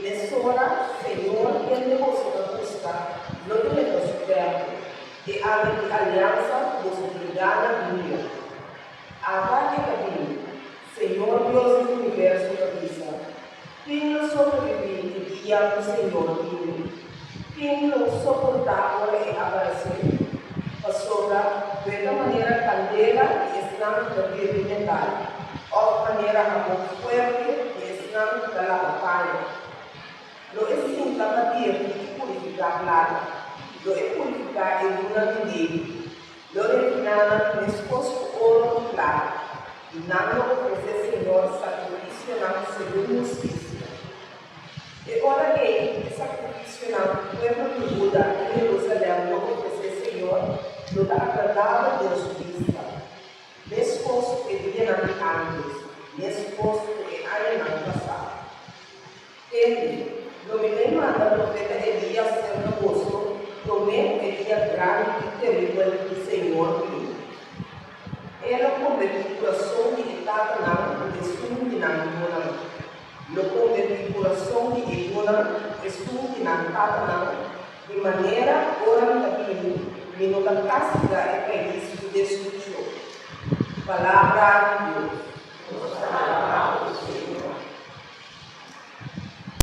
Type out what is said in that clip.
Nessora, Senhor, que ele possa buscar, não é nosso perto, e abre aliança dos obrigada minha. Agora que caminho, Senhor Deus do universo da vida, quem não sobrevive e guia o Senhor vive, quem não suportável e abraço, pastora, de uma maneira candela e estamos da vida mental, ou maneira amor forte e estamos da lava. Lo é sim capatir de purificar lá, lo é purificar em uma vida, lo é finalmente exposto ouro claro, e não oferecer Senhor sacrifício não segundo justiça. E ora que sacrifício não pueblo de Buda em Jerusalém lo oferecer Senhor, lo da agradável de justiça. Mi esposo que viene antes, mi esposo que haya não passado. Ele lo me manda o profeta Elias ser agosto, promete que dia grande e terrível do Senhor viu. Ela convertiu o coração de Itatanã e estudo de Nangunan. Lo convertiu o coração de Igunan e estudo de Nantatanã, de maneira oram da Bíblia, e no da casca e país do destruição. Palavra de Deus.